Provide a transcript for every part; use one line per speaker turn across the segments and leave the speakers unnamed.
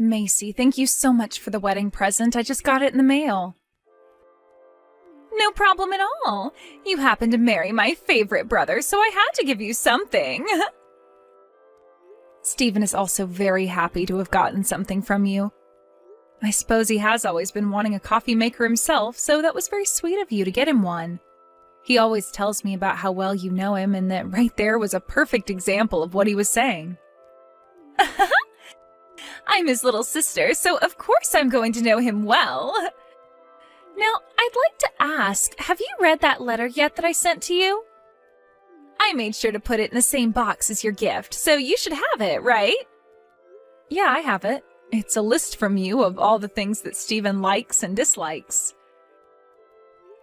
Macy, thank you so much for the wedding present. I just got it in the mail. No problem at all. You happened to marry my favorite brother, so I had to give you something. Stephen is also very happy to have gotten something from you. I suppose he has always been wanting a coffee maker himself, so that was very sweet of you to get him one. He always tells me about how well you know him, and that right there was a perfect example of what he was saying. I'm his little sister, so of course I'm going to know him well. Now, I'd like to ask, have you read that letter yet that I sent to you? I made sure to put it in the same box as your gift, so you should have it, right? Yeah, I have it. It's a list from you of all the things that Stephen likes and dislikes.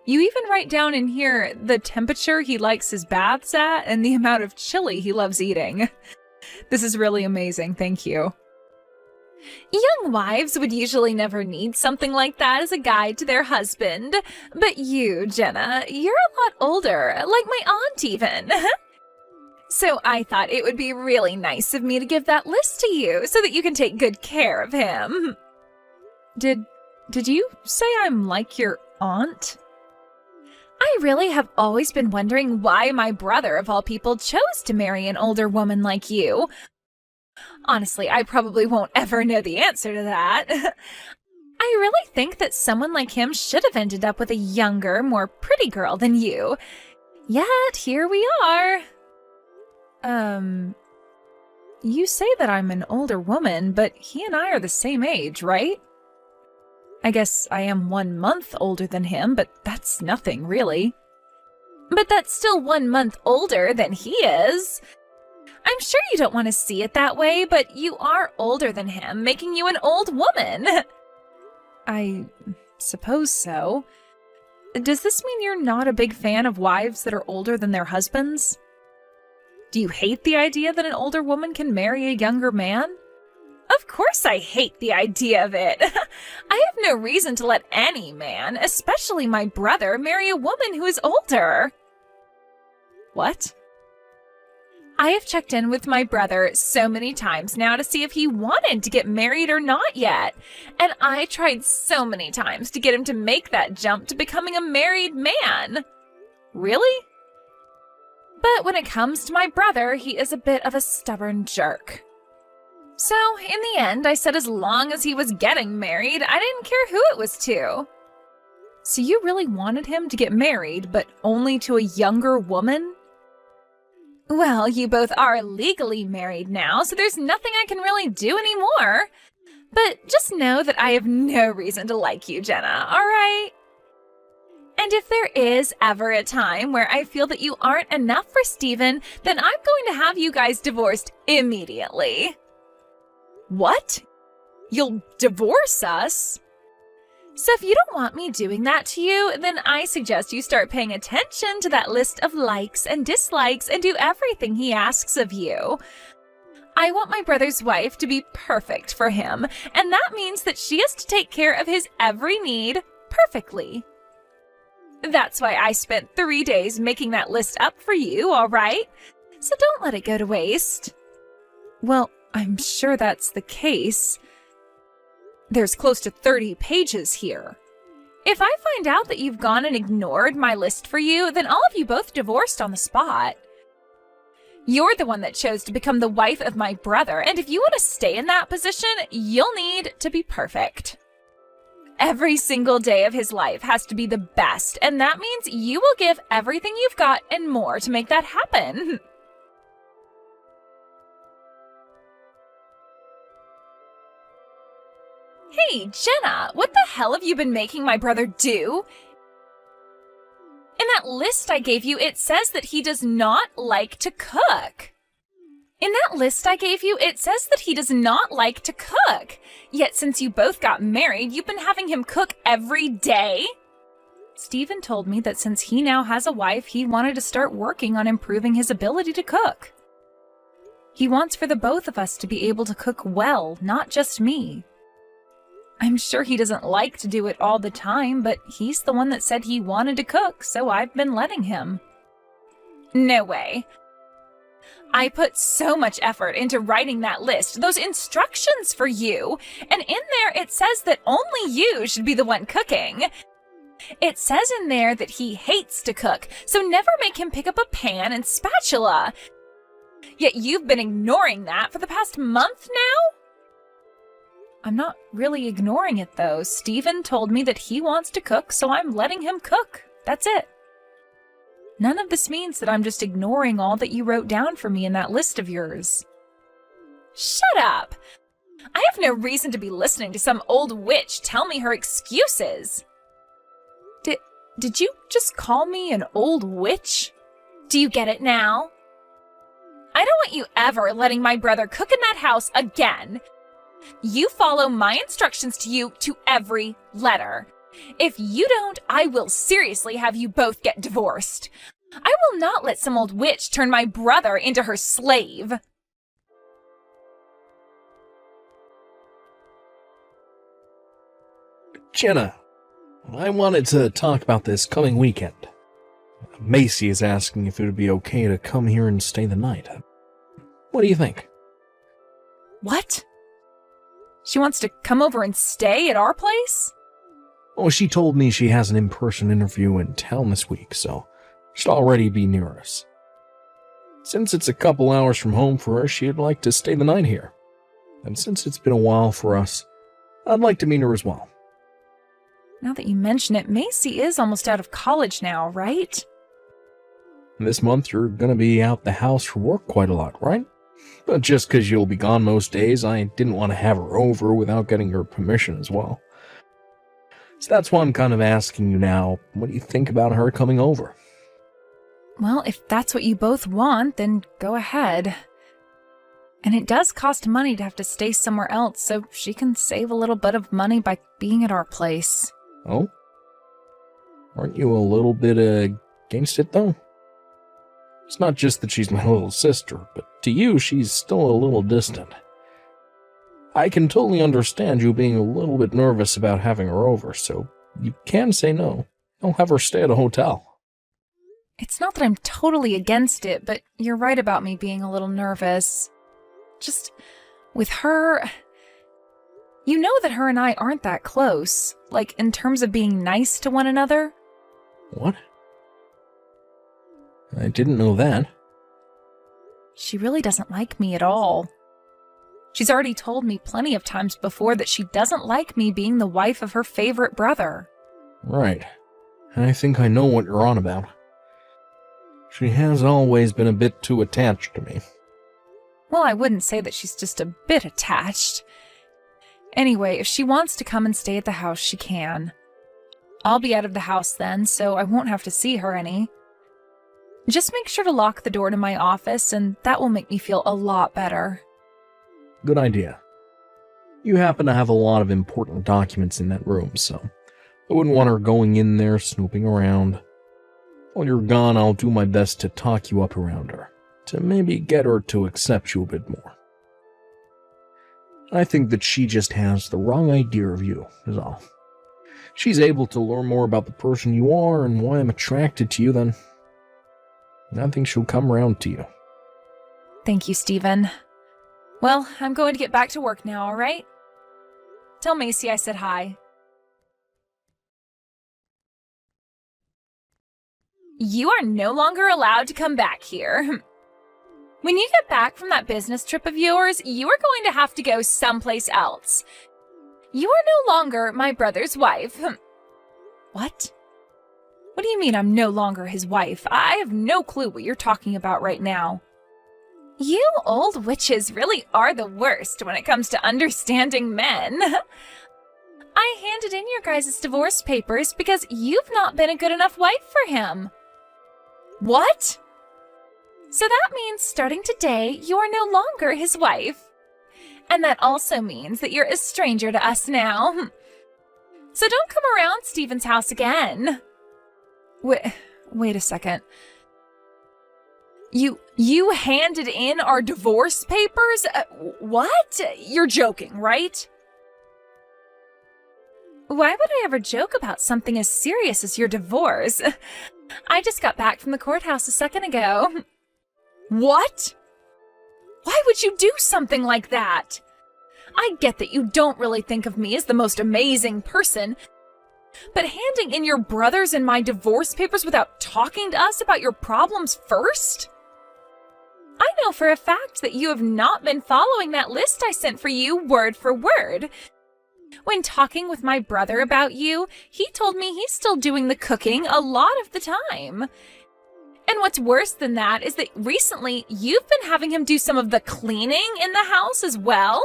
You even write down in here the temperature he likes his baths at and the amount of chili he loves eating. This is really amazing, thank you. Young wives would usually never need something like that as a guide to their husband. But you, Jenna, you're a lot older, like my aunt even. So I thought it would be really nice of me to give that list to you so that you can take good care of him. Did you say I'm like your aunt? I really have always been wondering why my brother, of all people, chose to marry an older woman like you. Honestly, I probably won't ever know the answer to that. I really think that someone like him should have ended up with a younger, more pretty girl than you. Yet, here we are. You say that I'm an older woman, but he and I are the same age, right? I guess I am 1 month older than him, but that's nothing, really. But that's still 1 month older than he is. I'm sure you don't want to see it that way, but you are older than him, making you an old woman. I suppose so. Does this mean you're not a big fan of wives that are older than their husbands? Do you hate the idea that an older woman can marry a younger man? Of course I hate the idea of it. I have no reason to let any man, especially my brother, marry a woman who is older. What? I have checked in with my brother so many times now to see if he wanted to get married or not yet. And I tried so many times to get him to make that jump to becoming a married man. Really? But when it comes to my brother, he is a bit of a stubborn jerk. So, in the end, I said as long as he was getting married, I didn't care who it was to. So you really wanted him to get married, but only to a younger woman? Well, you both are legally married now, so there's nothing I can really do anymore. But just know that I have no reason to like you, Jenna, all right? And if there is ever a time where I feel that you aren't enough for Stephen, then I'm going to have you guys divorced immediately. What? You'll divorce us? So if you don't want me doing that to you, then I suggest you start paying attention to that list of likes and dislikes and do everything he asks of you. I want my brother's wife to be perfect for him, and that means that she has to take care of his every need perfectly. That's why I spent 3 days making that list up for you, all right? So don't let it go to waste. Well, I'm sure that's the case. There's close to 30 pages here. If I find out that you've gone and ignored my list for you, then I'll have you both divorced on the spot. You're the one that chose to become the wife of my brother, and if you want to stay in that position, you'll need to be perfect. Every single day of his life has to be the best, and that means you will give everything you've got and more to make that happen. Hey, Jenna, what the hell have you been making my brother do? In that list I gave you, it says that he does not like to cook. In that list I gave you, it says that he does not like to cook. Yet since you both got married, you've been having him cook every day? Stephen told me that since he now has a wife, he wanted to start working on improving his ability to cook. He wants for the both of us to be able to cook well, not just me. I'm sure he doesn't like to do it all the time, but he's the one that said he wanted to cook, so I've been letting him. No way. I put so much effort into writing that list, those instructions for you, and in there it says that only you should be the one cooking. It says in there that he hates to cook, so never make him pick up a pan and spatula. Yet you've been ignoring that for the past month now? I'm not really ignoring it, though. Steven told me that he wants to cook, so I'm letting him cook. That's it. None of this means that I'm just ignoring all that you wrote down for me in that list of yours. Shut up! I have no reason to be listening to some old witch tell me her excuses. Did you just call me an old witch? Do you get it now? I don't want you ever letting my brother cook in that house again. You follow my instructions to you to every letter. If you don't, I will seriously have you both get divorced. I will not let some old witch turn my brother into her slave.
Jenna, I wanted to talk about this coming weekend. Macy is asking if it would be okay to come here and stay the night. What do you think?
What? She wants to come over and stay at our place?
Oh, she told me she has an in-person interview in town this week, so she'll already be near us. Since it's a couple hours from home for her, she'd like to stay the night here. And since it's been a while for us, I'd like to meet her as well.
Now that you mention it, Macy is almost out of college now, right?
This month you're gonna be out the house for work quite a lot, right? But just 'cause you'll be gone most days, I didn't want to have her over without getting your permission as well. So that's why I'm kind of asking you now, what do you think about her coming over?
Well, if that's what you both want, then go ahead. And it does cost money to have to stay somewhere else, so she can save a little bit of money by being at our place.
Oh? Aren't you a little bit against it, though? It's not just that she's my little sister, but to you, she's still a little distant. I can totally understand you being a little bit nervous about having her over, so you can say no. I'll have her stay at a hotel.
It's not that I'm totally against it, but you're right about me being a little nervous. Just with her, you know that her and I aren't that close, like in terms of being nice to one another.
What? I didn't know that.
She really doesn't like me at all. She's already told me plenty of times before that she doesn't like me being the wife of her favorite brother.
Right. I think I know what you're on about. She has always been a bit too attached to me.
Well, I wouldn't say that she's just a bit attached. Anyway, if she wants to come and stay at the house, she can. I'll be out of the house then, so I won't have to see her any. Just make sure to lock the door to my office, and that will make me feel a lot better.
Good idea. You happen to have a lot of important documents in that room, so I wouldn't want her going in there snooping around. While you're gone, I'll do my best to talk you up around her, to maybe get her to accept you a bit more. I think that she just has the wrong idea of you, is all. She's able to learn more about the person you are and why I'm attracted to you, then I think she'll come around to you.
Thank you, Steven. Well, I'm going to get back to work now, all right? Tell Macy I said hi. You are no longer allowed to come back here. When you get back from that business trip of yours, you are going to have to go someplace else. You are no longer my brother's wife. What? What do you mean I'm no longer his wife? I have no clue what you're talking about right now. You old witches really are the worst when it comes to understanding men. I handed in your guys' divorce papers because you've not been a good enough wife for him. What? So that means starting today, you are no longer his wife. And that also means that you're a stranger to us now. So don't come around Steven's house again. Wait a second. You handed in our divorce papers? What? You're joking, right? Why would I ever joke about something as serious as your divorce? I just got back from the courthouse a second ago. What? Why would you do something like that? I get that you don't really think of me as the most amazing person, but handing in your brother's and my divorce papers without talking to us about your problems first? I know for a fact that you have not been following that list I sent for you word for word. When talking with my brother about you, he told me he's still doing the cooking a lot of the time. And what's worse than that is that recently you've been having him do some of the cleaning in the house as well.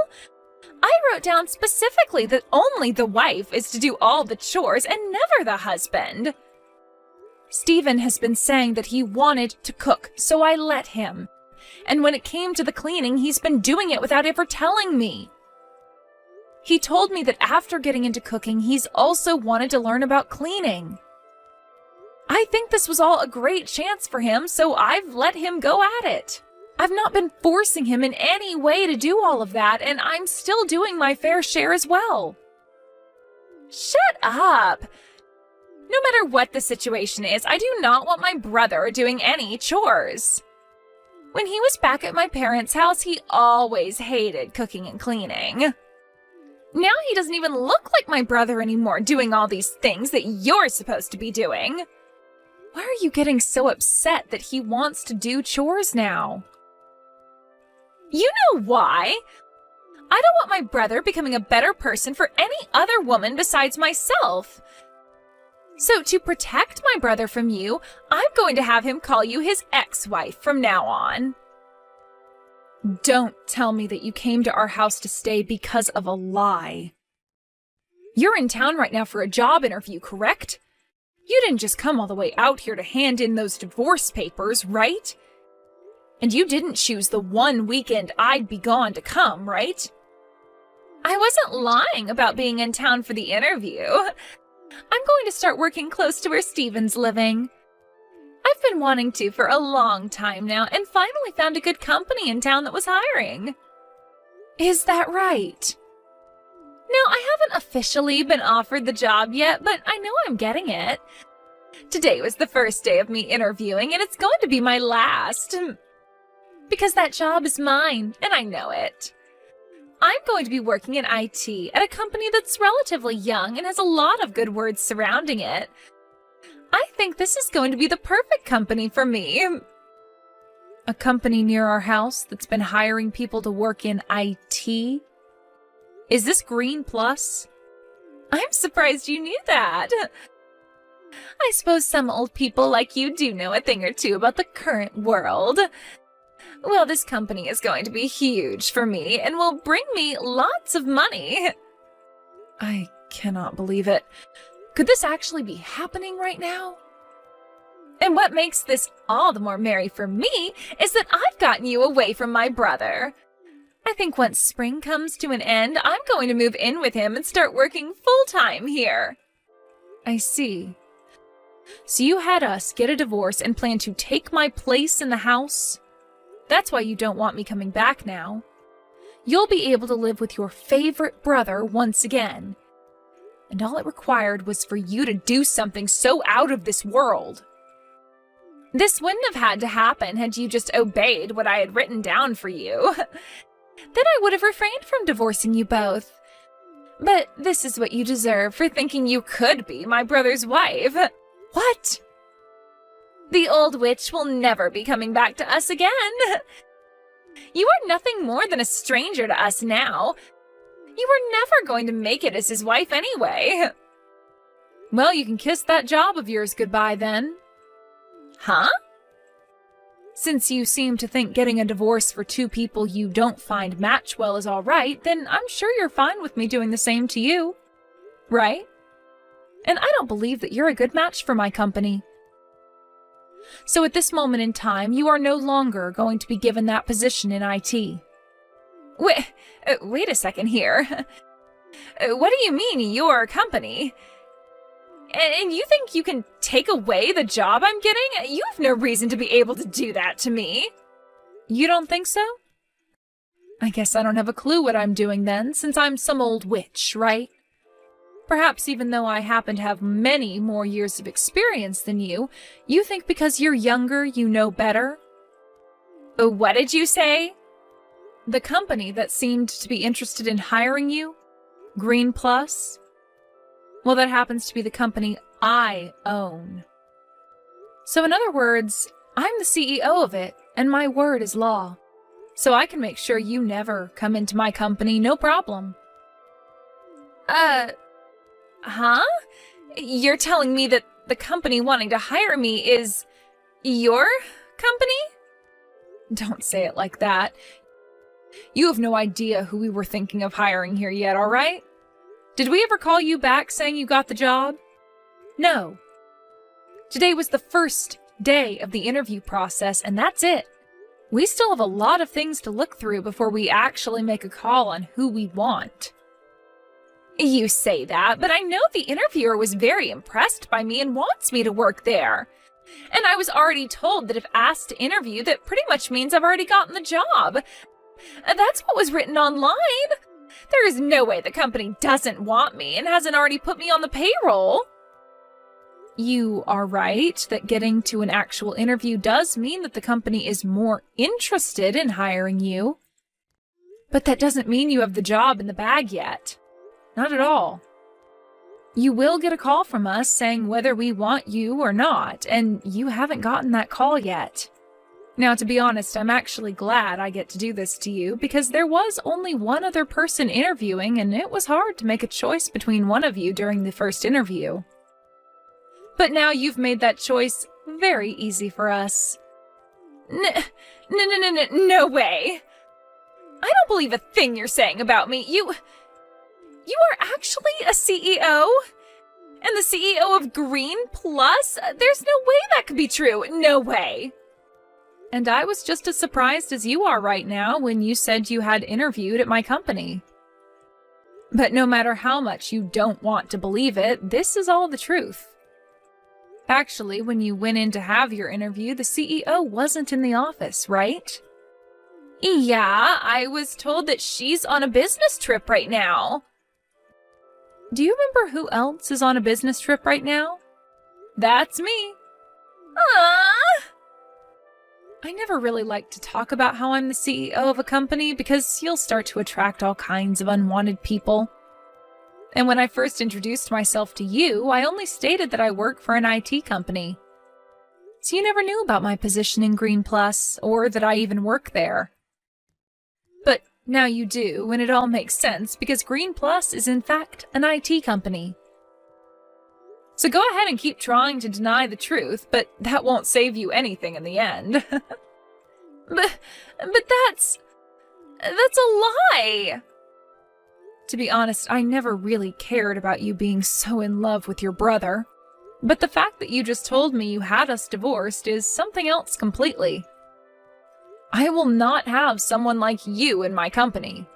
I wrote down specifically that only the wife is to do all the chores and never the husband. Stephen has been saying that he wanted to cook, so I let him. And when it came to the cleaning, he's been doing it without ever telling me. He told me that after getting into cooking, he's also wanted to learn about cleaning. I think this was all a great chance for him, so I've let him go at it. I've not been forcing him in any way to do all of that, and I'm still doing my fair share as well. Shut up! No matter what the situation is, I do not want my brother doing any chores. When he was back at my parents' house, he always hated cooking and cleaning. Now he doesn't even look like my brother anymore, doing all these things that you're supposed to be doing. Why are you getting so upset that he wants to do chores now? You know why? I don't want my brother becoming a better person for any other woman besides myself. So to protect my brother from you, I'm going to have him call you his ex-wife from now on. Don't tell me that you came to our house to stay because of a lie. You're in town right now for a job interview, correct? You didn't just come all the way out here to hand in those divorce papers, right? And you didn't choose the one weekend I'd be gone to come, right? I wasn't lying about being in town for the interview. I'm going to start working close to where Stephen's living. I've been wanting to for a long time now and finally found a good company in town that was hiring. Is that right? No, I haven't officially been offered the job yet, but I know I'm getting it. Today was the first day of me interviewing, and it's going to be my last. Because that job is mine, and I know it. I'm going to be working in IT at a company that's relatively young and has a lot of good words surrounding it. I think this is going to be the perfect company for me. A company near our house that's been hiring people to work in IT? Is this Green Plus? I'm surprised you knew that. I suppose some old people like you do know a thing or two about the current world. Well, this company is going to be huge for me and will bring me lots of money. I cannot believe it. Could this actually be happening right now? And what makes this all the more merry for me is that I've gotten you away from my brother. I think once spring comes to an end, I'm going to move in with him and start working full-time here. I see. So you had us get a divorce and plan to take my place in the house? That's why you don't want me coming back now. You'll be able to live with your favorite brother once again. And all it required was for you to do something so out of this world. This wouldn't have had to happen had you just obeyed what I had written down for you. Then I would have refrained from divorcing you both. But this is what you deserve for thinking you could be my brother's wife. What? The old witch will never be coming back to us again. You are nothing more than a stranger to us now. You were never going to make it as his wife anyway. Well, you can kiss that job of yours goodbye then. Huh? Since you seem to think getting a divorce for two people you don't find match well is all right, then I'm sure you're fine with me doing the same to you. Right? And I don't believe that you're a good match for my company. So at this moment in time, you are no longer going to be given that position in IT. Wait a second here. What do you mean, your company? And you think you can take away the job I'm getting? You have no reason to be able to do that to me. You don't think so? I guess I don't have a clue what I'm doing then, since I'm some old witch, right? Perhaps even though I happen to have many more years of experience than you, you think because you're younger you know better? What did you say? The company that seemed to be interested in hiring you? Green Plus? Well, that happens to be the company I own. So in other words, I'm the CEO of it, and my word is law. So I can make sure you never come into my company, no problem. Huh? You're telling me that the company wanting to hire me is your company? Don't say it like that. You have no idea who we were thinking of hiring here yet, all right? Did we ever call you back saying you got the job? No. Today was the first day of the interview process, and that's it. We still have a lot of things to look through before we actually make a call on who we want. You say that, but I know the interviewer was very impressed by me and wants me to work there. And I was already told that if asked to interview, that pretty much means I've already gotten the job. That's what was written online. There is no way the company doesn't want me and hasn't already put me on the payroll. You are right that getting to an actual interview does mean that the company is more interested in hiring you. But that doesn't mean you have the job in the bag yet. Not at all. You will get a call from us saying whether we want you or not, and you haven't gotten that call yet. Now, to be honest, I'm actually glad I get to do this to you because there was only one other person interviewing, and it was hard to make a choice between one of you during the first interview. But now you've made that choice very easy for us. No way. I don't believe a thing you're saying about me. You are actually a CEO? And the CEO of Green Plus? There's no way that could be true. No way. And I was just as surprised as you are right now when you said you had interviewed at my company. But no matter how much you don't want to believe it, this is all the truth. Actually, when you went in to have your interview, the CEO wasn't in the office, right? Yeah, I was told that she's on a business trip right now. Do you remember who else is on a business trip right now? That's me. I never really like to talk about how I'm the CEO of a company because you'll start to attract all kinds of unwanted people. And when I first introduced myself to you, I only stated that I work for an IT company. So you never knew about my position in Green Plus, or that I even work there. But now you do, and it all makes sense because Green Plus is in fact an IT company. So go ahead and keep trying to deny the truth, but that won't save you anything in the end. but that's a lie! To be honest, I never really cared about you being so in love with your brother. But the fact that you just told me you had us divorced is something else completely. I will not have someone like you in my company.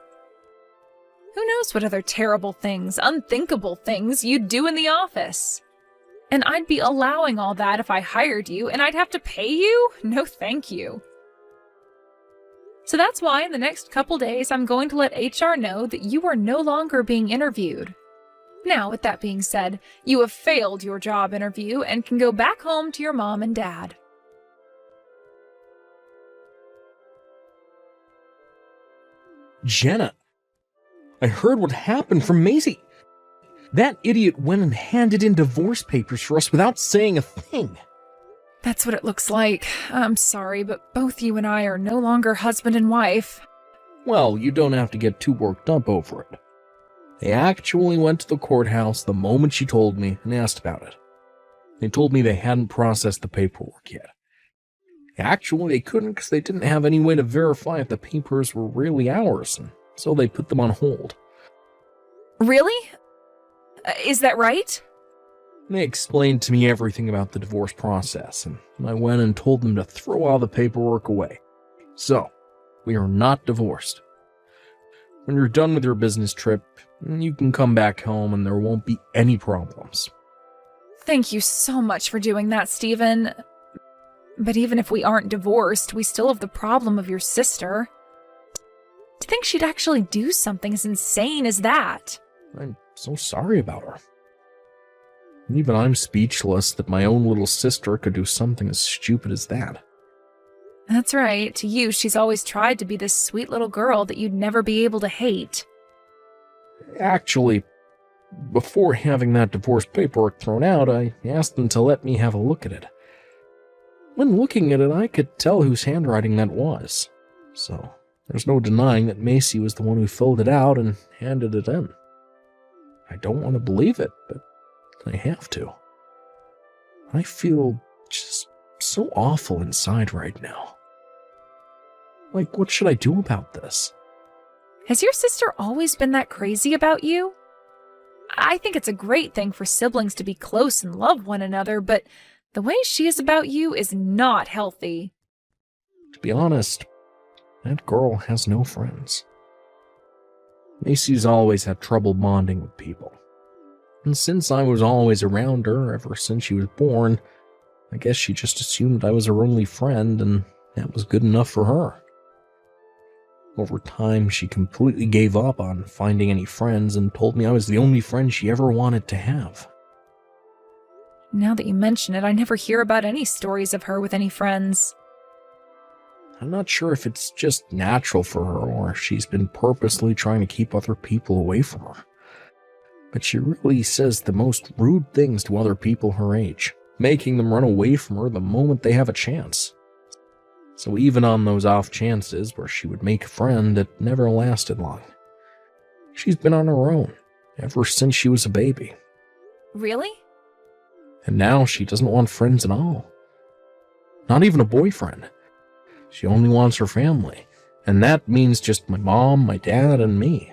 Who knows what other terrible things, unthinkable things you'd do in the office? And I'd be allowing all that if I hired you, and I'd have to pay you? No thank you. So that's why in the next couple days I'm going to let HR know that you are no longer being interviewed. Now, with that being said, you have failed your job interview and can go back home to your mom and dad.
Jenna, I heard what happened from Maisie. That idiot went and handed in divorce papers for us without saying a thing.
That's what it looks like. I'm sorry, but both you and I are no longer husband and wife.
Well, you don't have to get too worked up over it. They actually went to the courthouse the moment she told me and asked about it. They told me they hadn't processed the paperwork yet. Actually, they couldn't because they didn't have any way to verify if the papers were really ours, and so they put them on hold.
Really? Is that right?
They explained to me everything about the divorce process, and I went and told them to throw all the paperwork away. So, we are not divorced. When you're done with your business trip, you can come back home and there won't be any problems.
Thank you so much for doing that, Stephen. But even if we aren't divorced, we still have the problem of your sister. To think she'd actually do something as insane as that.
I'm so sorry about her. Even I'm speechless that my own little sister could do something as stupid as that.
That's right. To you, she's always tried to be this sweet little girl that you'd never be able to hate.
Actually, before having that divorce paperwork thrown out, I asked them to let me have a look at it. When looking at it, I could tell whose handwriting that was. So, there's no denying that Macy was the one who filled it out and handed it in. I don't want to believe it, but I have to. I feel just so awful inside right now. Like, what should I do about this?
Has your sister always been that crazy about you? I think it's a great thing for siblings to be close and love one another, but the way she is about you is not healthy.
To be honest, that girl has no friends. Macy's always had trouble bonding with people. And since I was always around her ever since she was born, I guess she just assumed I was her only friend, and that was good enough for her. Over time, she completely gave up on finding any friends and told me I was the only friend she ever wanted to have.
Now that you mention it, I never hear about any stories of her with any friends.
I'm not sure if it's just natural for her or if she's been purposely trying to keep other people away from her. But she really says the most rude things to other people her age, making them run away from her the moment they have a chance. So even on those off chances where she would make a friend, it never lasted long. She's been on her own ever since she was a baby.
Really?
And now she doesn't want friends at all. Not even a boyfriend. She only wants her family, and that means just my mom, my dad, and me.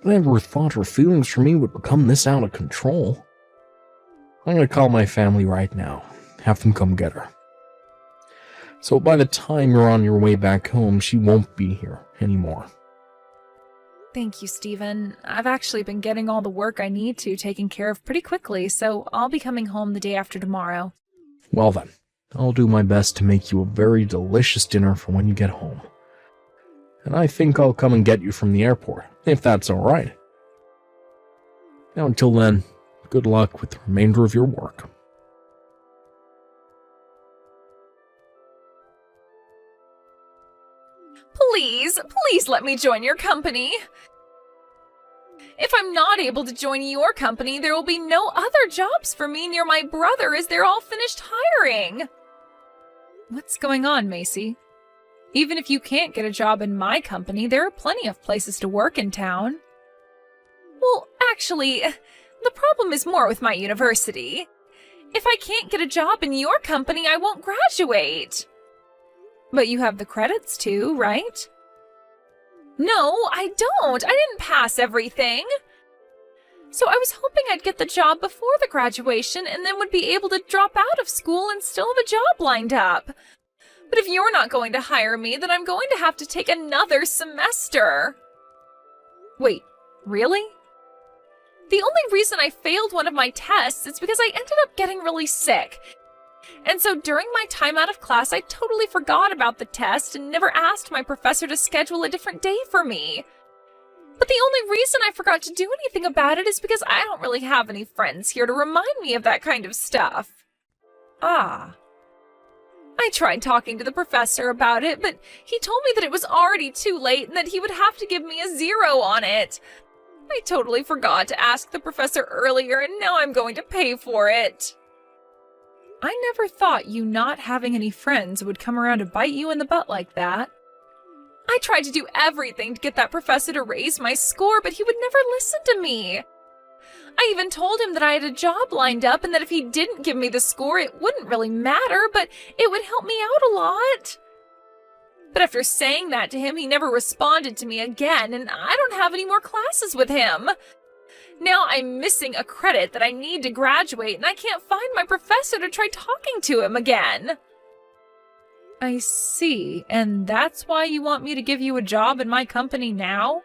I never thought her feelings for me would become this out of control. I'm gonna call my family right now, have them come get her. So by the time you're on your way back home, she won't be here anymore.
Thank you, Stephen. I've actually been getting all the work I need to taken care of pretty quickly, so I'll be coming home the day after tomorrow.
Well then, I'll do my best to make you a very delicious dinner for when you get home. And I think I'll come and get you from the airport, if that's alright. Now until then, good luck with the remainder of your work.
Please let me join your company. If I'm not able to join your company, there will be no other jobs for me near my brother as they're all finished hiring. What's going on, Macy? Even if you can't get a job in my company, there are plenty of places to work in town. Well, actually, the problem is more with my university. If I can't get a job in your company, I won't graduate. But you have the credits too, right? No, I don't. I didn't pass everything. So I was hoping I'd get the job before the graduation and then would be able to drop out of school and still have a job lined up. But if you're not going to hire me, then I'm going to have to take another semester. Wait, really? The only reason I failed one of my tests is because I ended up getting really sick. And so during my time out of class, I totally forgot about the test and never asked my professor to schedule a different day for me. But the only reason I forgot to do anything about it is because I don't really have any friends here to remind me of that kind of stuff. Ah. I tried talking to the professor about it, but he told me that it was already too late and that he would have to give me a 0 on it. I totally forgot to ask the professor earlier, and now I'm going to pay for it. I never thought you not having any friends would come around to bite you in the butt like that. I tried to do everything to get that professor to raise my score, but he would never listen to me. I even told him that I had a job lined up and that if he didn't give me the score, it wouldn't really matter, but it would help me out a lot. But after saying that to him, he never responded to me again, and I don't have any more classes with him. Now I'm missing a credit that I need to graduate, and I can't find my professor to try talking to him again. I see, and that's why you want me to give you a job in my company now?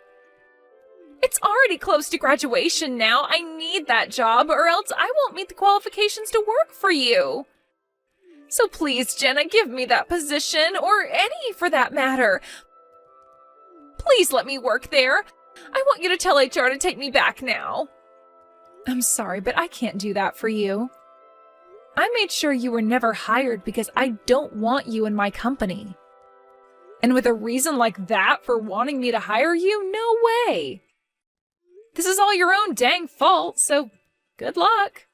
It's already close to graduation now. I need that job, or else I won't meet the qualifications to work for you. So please, Jenna, give me that position, or any for that matter. Please let me work there. I want you to tell HR to take me back now. I'm sorry, but I can't do that for you. I made sure you were never hired because I don't want you in my company. And with a reason like that for wanting me to hire you? No way! This is all your own dang fault, so good luck.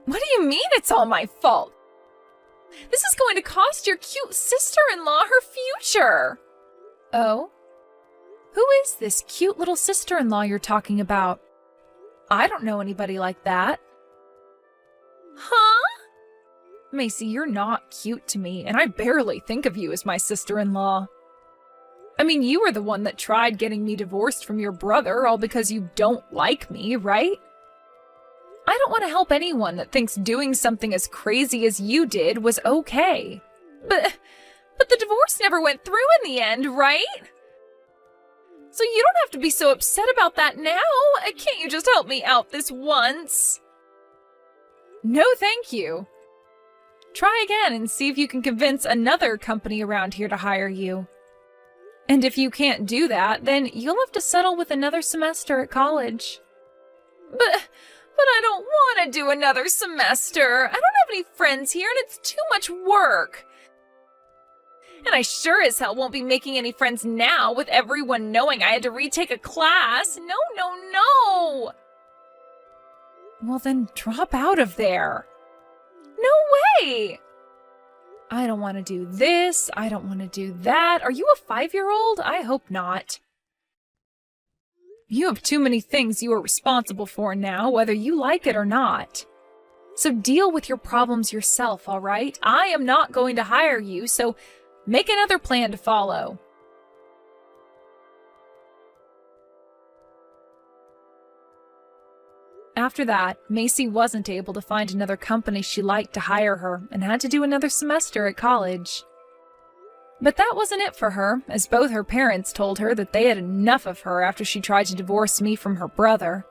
What do you mean it's all my fault? This is going to cost your cute sister-in-law her future. Oh? Who is this cute little sister-in-law you're talking about? I don't know anybody like that. Huh? Macy, you're not cute to me, and I barely think of you as my sister-in-law. I mean, you were the one that tried getting me divorced from your brother, all because you don't like me, right? I don't want to help anyone that thinks doing something as crazy as you did was okay. But the divorce never went through in the end, right? So you don't have to be so upset about that now. Can't you just help me out this once? No, thank you. Try again and see if you can convince another company around here to hire you. And if you can't do that, then you'll have to settle with another semester at college. But I don't want to do another semester. I don't have any friends here and it's too much work. And I sure as hell won't be making any friends now with everyone knowing I had to retake a class. No, no, no. Well, then drop out of there. No way. I don't want to do this. I don't want to do that. Are you a 5-year-old? I hope not. You have too many things you are responsible for now, whether you like it or not. So deal with your problems yourself, all right? I am not going to hire you, so make another plan to follow. After that, Macy wasn't able to find another company she liked to hire her and had to do another semester at college. But that wasn't it for her, as both her parents told her that they had enough of her after she tried to divorce me from her brother,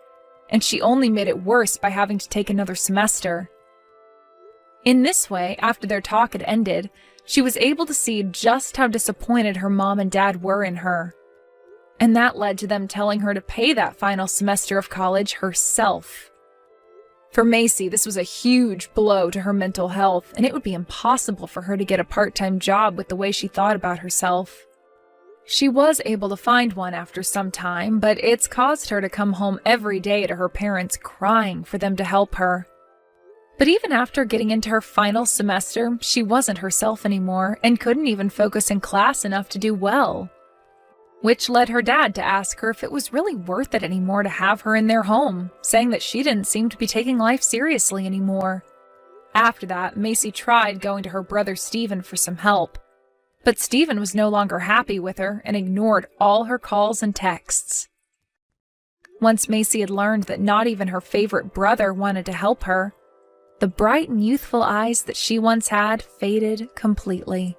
and she only made it worse by having to take another semester. In this way, after their talk had ended, she was able to see just how disappointed her mom and dad were in her. And that led to them telling her to pay that final semester of college herself. For Macy, this was a huge blow to her mental health, and it would be impossible for her to get a part-time job with the way she thought about herself. She was able to find one after some time, but it's caused her to come home every day to her parents crying for them to help her. But even after getting into her final semester, she wasn't herself anymore and couldn't even focus in class enough to do well. Which led her dad to ask her if it was really worth it anymore to have her in their home, saying that she didn't seem to be taking life seriously anymore. After that, Macy tried going to her brother Stephen for some help, but Stephen was no longer happy with her and ignored all her calls and texts. Once Macy had learned that not even her favorite brother wanted to help her, the bright and youthful eyes that she once had faded completely.